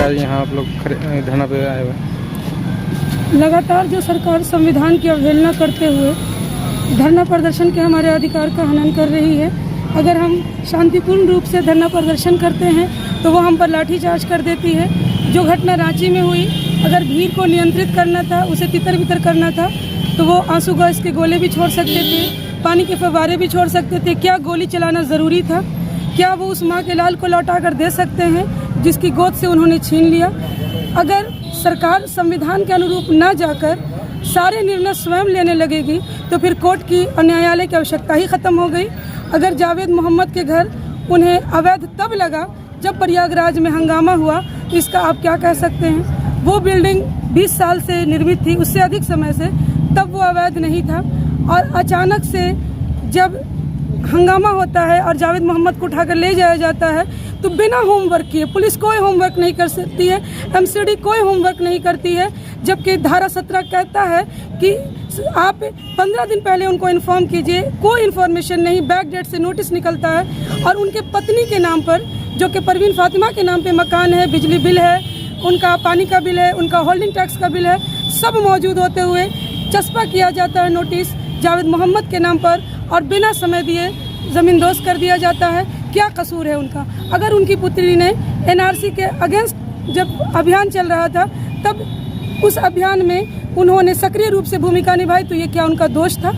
आज यहाँ आप लोग धरना पे आए हुए? लगातार जो सरकार संविधान की अवहेलना करते हुए धरना प्रदर्शन के हमारे अधिकार का हनन कर रही है। अगर हम शांतिपूर्ण रूप से धरना प्रदर्शन करते हैं तो वो हम पर लाठीचार्ज कर देती है। जो घटना रांची में हुई, अगर भीड़ को नियंत्रित करना था, उसे तितर बितर करना था, तो वो आंसू गैस के गोले भी छोड़ सकते थे, पानी के फव्वारे भी छोड़ सकते थे। क्या गोली चलाना ज़रूरी था? क्या वो उस माँ के लाल को लौटा कर दे सकते हैं जिसकी गोद से उन्होंने छीन लिया? अगर सरकार संविधान के अनुरूप न जाकर सारे निर्णय स्वयं लेने लगेगी तो फिर कोर्ट की और न्यायालय की आवश्यकता ही ख़त्म हो गई। अगर जावेद मोहम्मद के घर उन्हें अवैध तब लगा जब प्रयागराज में हंगामा हुआ, इसका आप क्या कह सकते हैं? वो बिल्डिंग 20 साल से निर्मित थी, उससे अधिक समय से, तब वो अवैध नहीं था। और अचानक से जब हंगामा होता है और जावेद मोहम्मद को उठाकर ले जाया जाता है तो बिना होमवर्क किए, पुलिस कोई होमवर्क नहीं कर सकती है, एमसीडी कोई होमवर्क नहीं करती है, जबकि धारा 17 कहता है कि आप 15 दिन पहले उनको इन्फॉर्म कीजिए। कोई इन्फॉर्मेशन नहीं, बैक डेट से नोटिस निकलता है और उनके पत्नी के नाम पर, जो कि परवीन फातिमा के नाम पे मकान है, बिजली बिल है, उनका पानी का बिल है, उनका होल्डिंग टैक्स का बिल है, सब मौजूद होते हुए चस्पा किया जाता है नोटिस जावेद मोहम्मद के नाम पर और बिना समय दिए ज़मींदोज़ कर दिया जाता है। क्या कसूर है उनका? अगर उनकी पुत्री ने एनआरसी के अगेंस्ट जब अभियान चल रहा था तब उस अभियान में उन्होंने सक्रिय रूप से भूमिका निभाई, तो ये क्या उनका दोष था?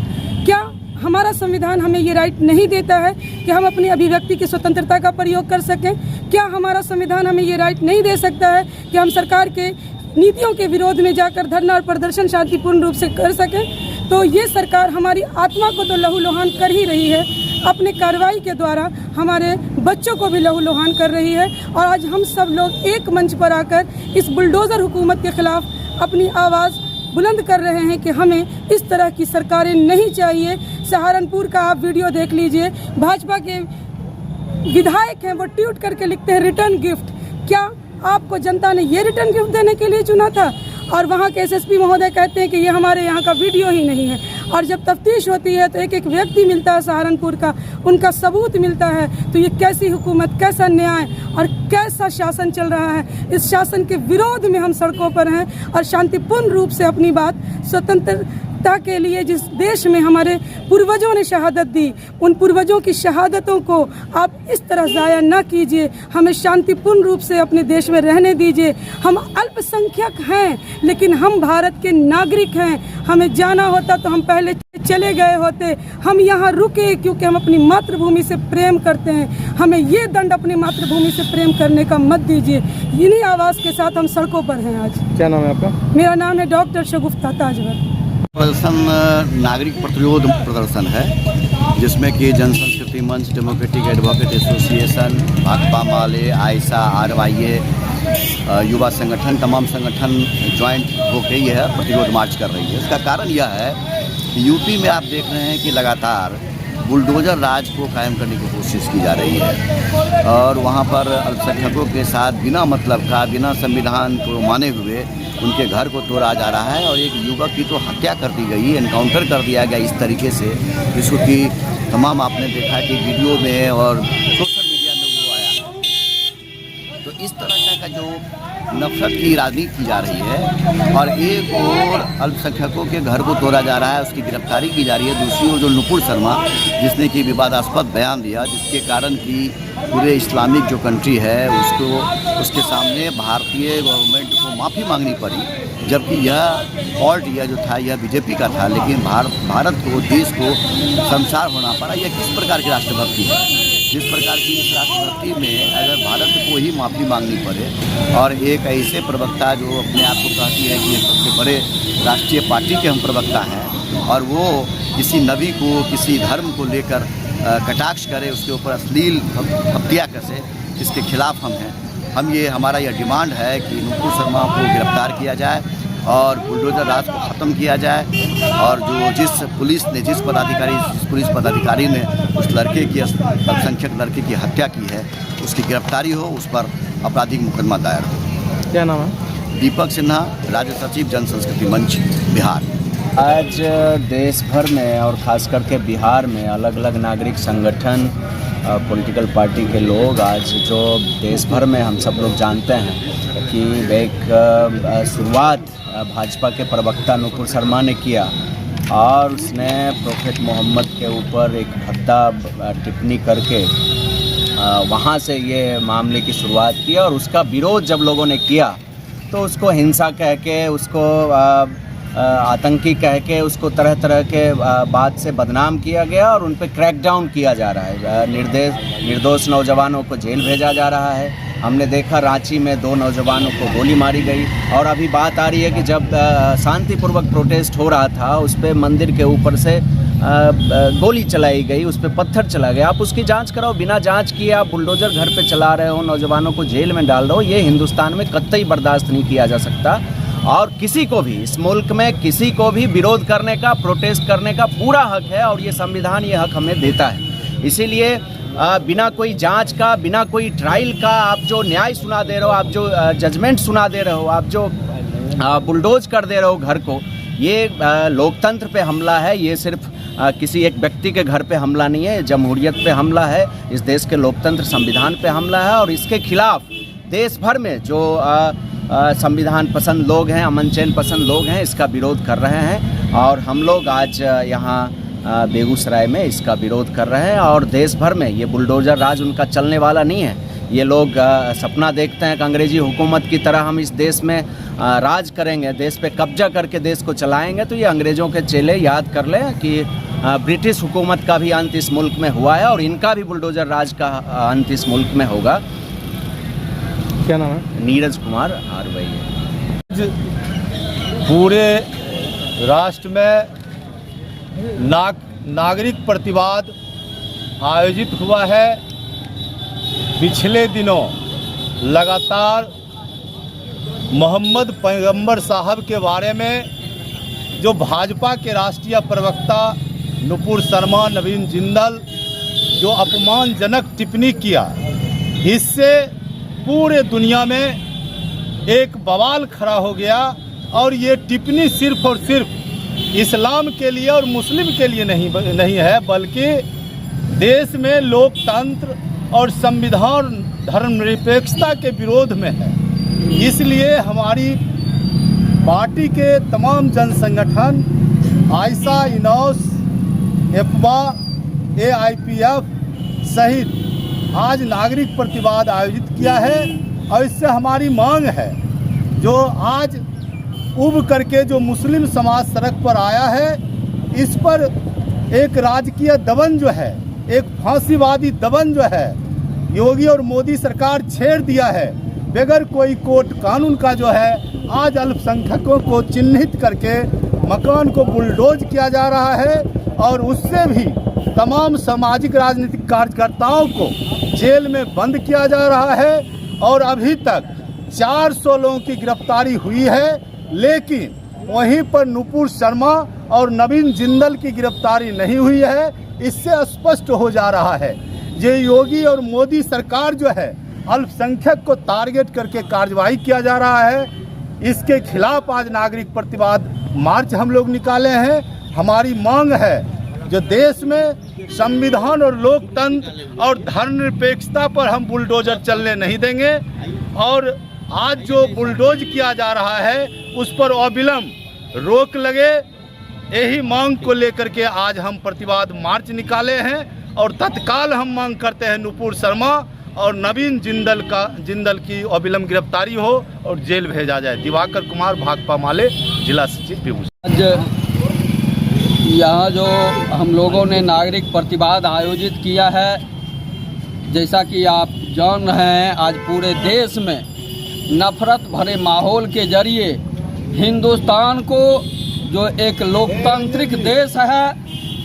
क्या हमारा संविधान हमें ये राइट नहीं देता है कि हम अपनी अभिव्यक्ति की स्वतंत्रता का प्रयोग कर सकें? क्या हमारा संविधान हमें ये राइट नहीं दे सकता है कि हम सरकार के नीतियों के विरोध में जाकर धरना और प्रदर्शन शांतिपूर्ण रूप से कर सकें? तो ये सरकार हमारी आत्मा को तो लहूलुहान कर ही रही है, अपने कार्रवाई के द्वारा हमारे बच्चों को भी लहूलुहान कर रही है। और आज हम सब लोग एक मंच पर आकर इस बुलडोज़र हुकूमत के खिलाफ अपनी आवाज़ बुलंद कर रहे हैं कि हमें इस तरह की सरकारें नहीं चाहिए। सहारनपुर का आप वीडियो देख लीजिए, भाजपा के विधायक हैं, वो ट्वीट करके लिखते हैं रिटर्न गिफ्ट। क्या आपको जनता ने ये रिटर्न गिफ्ट देने के लिए चुना था? और वहाँ के एसएसपी महोदय कहते हैं कि ये हमारे यहाँ का वीडियो ही नहीं है। और जब तफ्तीश होती है तो एक एक व्यक्ति मिलता है सहारनपुर का, उनका सबूत मिलता है। तो ये कैसी हुकूमत, कैसा न्याय और कैसा शासन चल रहा है? इस शासन के विरोध में हम सड़कों पर हैं और शांतिपूर्ण रूप से अपनी बात स्वतंत्रता के लिए, जिस देश में हमारे पूर्वजों ने शहादत दी, उन पूर्वजों की शहादतों को आप इस तरह ज़ाया न कीजिए। हमें शांतिपूर्ण रूप से अपने देश में रहने दीजिए। हम अल्पसंख्यक हैं लेकिन हम भारत के नागरिक हैं। हमें जाना होता तो हम पहले चले गए होते। हम यहाँ रुके क्योंकि हम अपनी मातृभूमि से प्रेम करते हैं। हमें ये दंड अपनी मातृभूमि से प्रेम करने का मत दीजिए। इन्हीं आवाज़ के साथ हम सड़कों पर हैं आज। क्या नाम है आपका? मेरा नाम है डॉक्टर शगुफ्ता ताजवर। प्रदर्शन नागरिक प्रतिरोध प्रदर्शन है, जिसमें कि जन संस्कृति मंच, डेमोक्रेटिक एडवोकेट एसोसिएशन, भाकपा माले, आयशा, आरवाईए, युवा संगठन, तमाम संगठन ज्वाइंट होकर यह प्रतिरोध मार्च कर रही है। इसका कारण यह है कि यूपी में आप देख रहे हैं कि लगातार बुलडोज़र राज को कायम करने की कोशिश की जा रही है और वहाँ पर अल्पसंख्यकों के साथ बिना मतलब का, बिना संविधान को माने हुए उनके घर को तोड़ा जा रहा है। और एक युवक की तो हत्या कर दी गई, एनकाउंटर कर दिया गया इस तरीके से, जिसको कि तमाम आपने देखा कि वीडियो में और सोशल मीडिया में वो आया। तो इस तरह का जो नफरत की राजनीति की जा रही है और एक और अल्पसंख्यकों के घर को तोड़ा जा रहा है, उसकी गिरफ्तारी की जा रही है। दूसरी ओर जो नुपुर शर्मा, जिसने कि विवादास्पद बयान दिया, जिसके कारण कि पूरे इस्लामिक जो कंट्री है उसके सामने भारतीय गवर्नमेंट को माफ़ी मांगनी पड़ी, जबकि यह फॉल्ट यह जो था यह बीजेपी का था, लेकिन भारत को, देश को शर्मसार होना पड़ा। यह किस प्रकार की राष्ट्रभक्ति है? जिस प्रकार की इस राष्ट्रभक्ति में अगर भारत को ही माफ़ी मांगनी पड़े और एक ऐसे प्रवक्ता जो अपने आप को कहती है कि सबसे बड़े राष्ट्रीय पार्टी के हम प्रवक्ता हैं और वो किसी नबी को, किसी धर्म को लेकर कटाक्ष करे, उसके ऊपर अश्लील हत्या करे, इसके खिलाफ हम हैं। हमारा यह डिमांड है कि नुपुर शर्मा को गिरफ्तार किया जाए और बुलडोज़र राज को ख़त्म किया जाए और जिस पुलिस पदाधिकारी ने उस लड़के की, अल्पसंख्यक लड़के की हत्या की है, उसकी गिरफ्तारी हो, उस पर आपराधिक मुकदमा दायर हो। क्या नाम है? दीपक सिन्हा, राज्य सचिव जन संस्कृति मंच, बिहार। आज देश भर में और ख़ास करके बिहार में अलग अलग नागरिक संगठन पॉलिटिकल पार्टी के लोग आज जो देश भर में हम सब लोग जानते हैं कि एक शुरुआत भाजपा के प्रवक्ता नुपुर शर्मा ने किया और उसने प्रोफेट मोहम्मद के ऊपर एक भद्दा टिप्पणी करके वहाँ से ये मामले की शुरुआत की और उसका विरोध जब लोगों ने किया तो उसको हिंसा कह के, उसको आतंकी कह के, उसको तरह तरह के बात से बदनाम किया गया और उन पर क्रैकडाउन किया जा रहा है। निर्दोष नौजवानों को जेल भेजा जा रहा है। हमने देखा रांची में 2 नौजवानों को गोली मारी गई और अभी बात आ रही है कि जब शांतिपूर्वक प्रोटेस्ट हो रहा था उस पर मंदिर के ऊपर से गोली चलाई गई, उस पर पत्थर चला गया। आप उसकी जांच कराओ, बिना जांच किए आप बुलडोज़र घर पे चला रहे हो, नौजवानों को जेल में डाल रहे हो, ये हिंदुस्तान में कतई बर्दाश्त नहीं किया जा सकता। और किसी को भी इस मुल्क में किसी को भी विरोध करने का, प्रोटेस्ट करने का पूरा हक है और ये संविधान ये हक हमें देता है। इसीलिए बिना कोई जांच का, बिना कोई ट्रायल का आप जो न्याय सुना दे रहे हो, आप जो जजमेंट सुना दे रहे हो, आप जो बुलडोज कर दे रहे हो घर को, ये लोकतंत्र पे हमला है। ये सिर्फ किसी एक व्यक्ति के घर पे हमला नहीं है, जमहूरियत पे हमला है, इस देश के लोकतंत्र संविधान पे हमला है और इसके खिलाफ देश भर में जो संविधान पसंद लोग हैं, अमन चैन पसंद लोग हैं, इसका विरोध कर रहे हैं। और हम लोग आज यहाँ बेगूसराय में इसका विरोध कर रहे हैं और देश भर में ये बुलडोज़र राज उनका चलने वाला नहीं है। ये लोग सपना देखते हैं कि अंग्रेजी हुकूमत की तरह हम इस देश में राज करेंगे, देश पे कब्जा करके देश को चलाएंगे। तो ये अंग्रेज़ों के चेले याद कर लें कि ब्रिटिश हुकूमत का भी अंत इस मुल्क में हुआ है और इनका भी बुलडोज़र राज का अंत इस मुल्क में होगा। क्या नाम है? नीरज कुमार आरवई। पूरे राष्ट्र में नागरिक प्रतिवाद आयोजित हुआ है। पिछले दिनों लगातार मोहम्मद पैगंबर साहब के बारे में जो भाजपा के राष्ट्रीय प्रवक्ता नुपुर शर्मा, नवीन जिंदल जो अपमानजनक टिप्पणी किया, इससे पूरे दुनिया में एक बवाल खड़ा हो गया। और ये टिप्पणी सिर्फ और सिर्फ इस्लाम के लिए और मुस्लिम के लिए नहीं है, बल्कि देश में लोकतंत्र और संविधान धर्मनिरपेक्षता के विरोध में है। इसलिए हमारी पार्टी के तमाम जन संगठन आयशा, इनौस, एफवा, AIPF सहित आज नागरिक प्रतिवाद आयोजित किया है। और इससे हमारी मांग है, जो आज उब करके जो मुस्लिम समाज सड़क पर आया है, इस पर एक राजकीय दबन जो है, एक फांसीवादी दबन जो है योगी और मोदी सरकार छेड़ दिया है। बगैर कोई कोर्ट कानून का जो है आज अल्पसंख्यकों को चिन्हित करके मकान को बुलडोज किया जा रहा है और उससे भी तमाम सामाजिक राजनीतिक कार्यकर्ताओं को जेल में बंद किया जा रहा है। और अभी तक 400 लोगों की गिरफ्तारी हुई है, लेकिन वहीं पर नुपुर शर्मा और नवीन जिंदल की गिरफ्तारी नहीं हुई है। इससे स्पष्ट हो जा रहा है ये योगी और मोदी सरकार जो है अल्पसंख्यक को टारगेट करके कार्रवाई किया जा रहा है। इसके खिलाफ आज नागरिक प्रतिवाद मार्च हम लोग निकाले हैं। हमारी मांग है, जो देश में संविधान और लोकतंत्र और धर्मनिरपेक्षता पर हम बुलडोजर चलने नहीं देंगे। और आज जो बुलडोज किया जा रहा है उस पर अविलंब रोक लगे, यही मांग को लेकर के आज हम प्रतिवाद मार्च निकाले हैं। और तत्काल हम मांग करते हैं नुपुर शर्मा और नवीन जिंदल की अविलंब गिरफ्तारी हो और जेल भेजा जाए। दिवाकर कुमार, भाकपा माले, जिला सचिव बेगूसराय। आज यहाँ जो हम लोगों ने नागरिक प्रतिवाद आयोजित किया है, जैसा कि आप जान रहे हैं, आज पूरे देश में नफरत भरे माहौल के जरिए हिंदुस्तान को, जो एक लोकतांत्रिक देश है,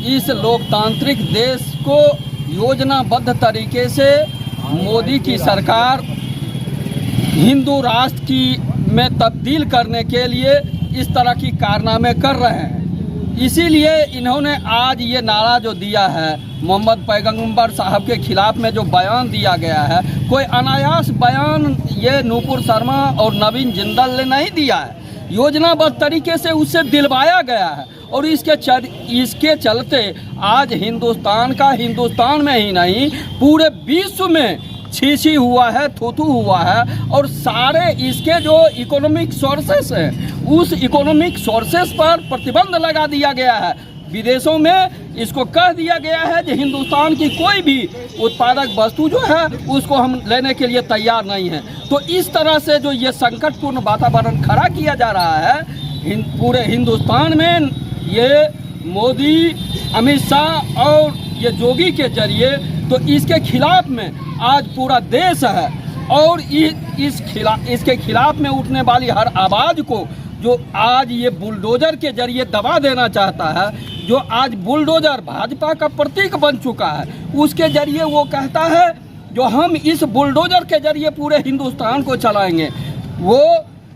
इस लोकतांत्रिक देश को योजनाबद्ध तरीके से मोदी की सरकार हिंदू राष्ट्र की में तब्दील करने के लिए इस तरह की कारनामे कर रहे हैं। इसीलिए इन्होंने आज ये नारा जो दिया है, मोहम्मद पैगंबर साहब के खिलाफ में जो बयान दिया गया है, कोई अनायास बयान ये नुपुर शर्मा और नवीन जिंदल ने नहीं दिया है, योजनाबद्ध तरीके से उससे दिलवाया गया है। और इसके चलते आज हिंदुस्तान में ही नहीं पूरे विश्व में छी हुआ है, थूथू हुआ है। और सारे इसके जो इकोनॉमिक सोर्सेस हैं उस इकोनॉमिक सोर्सेस पर प्रतिबंध लगा दिया गया है। विदेशों में इसको कह दिया गया है कि हिंदुस्तान की कोई भी उत्पादक वस्तु जो है उसको हम लेने के लिए तैयार नहीं हैं। तो इस तरह से जो ये संकटपूर्ण वातावरण खड़ा किया जा रहा है पूरे हिंदुस्तान में, ये मोदी, अमित शाह और ये जोगी के जरिए, तो इसके खिलाफ में आज पूरा देश है। और इसके खिलाफ में उठने वाली हर आवाज़ को जो आज ये बुलडोजर के जरिए दबा देना चाहता है, जो आज बुलडोजर भाजपा का प्रतीक बन चुका है, उसके जरिए वो कहता है जो हम इस बुलडोजर के जरिए पूरे हिंदुस्तान को चलाएंगे। वो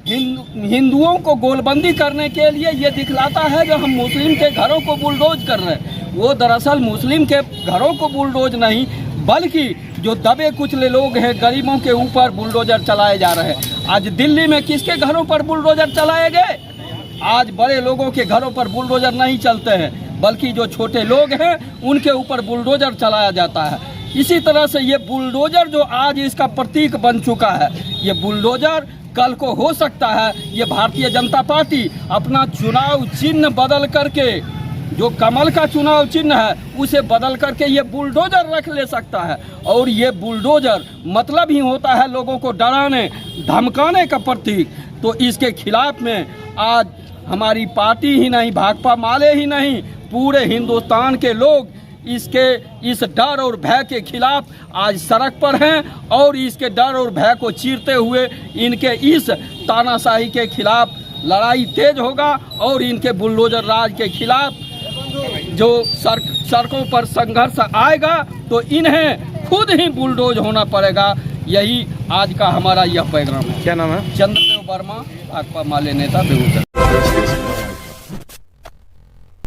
हिंदुओं को गोलबंदी करने के लिए ये दिखलाता है जो हम मुस्लिम के घरों को बुलडोज कर रहे हैं। वो दरअसल मुस्लिम के घरों को बुलडोज नहीं, बल्कि जो दबे कुचले लोग हैं गरीबों के ऊपर बुलडोजर चलाए जा रहे हैं। आज दिल्ली में किसके घरों पर बुलडोजर चलाए गए? आज बड़े लोगों के घरों पर बुलडोजर नहीं चलते हैं, बल्कि जो छोटे लोग हैं उनके ऊपर बुलडोजर चलाया जाता है। इसी तरह से ये बुलडोजर जो आज इसका प्रतीक बन चुका है, ये बुलडोजर कल को हो सकता है ये भारतीय जनता पार्टी अपना चुनाव चिन्ह बदल करके, जो कमल का चुनाव चिन्ह है उसे बदल करके ये बुलडोजर रख ले सकता है। और ये बुलडोजर मतलब ही होता है लोगों को डराने धमकाने का प्रतीक। तो इसके खिलाफ में आज हमारी पार्टी ही नहीं, भाकपा माले ही नहीं, पूरे हिंदुस्तान के लोग इस डर और भय के खिलाफ आज सड़क पर हैं। और इसके डर और भय को चीरते हुए इनके इस तानाशाही के खिलाफ लड़ाई तेज होगा। और इनके बुलडोजर राज के खिलाफ जो सड़कों पर संघर्ष आएगा तो इन्हें खुद ही बुलडोज होना पड़ेगा। यही आज का हमारा यह पैगाम है। क्या नाम है? चंद्रदेव वर्मा, भाकपा माले नेता, बेगूसराय।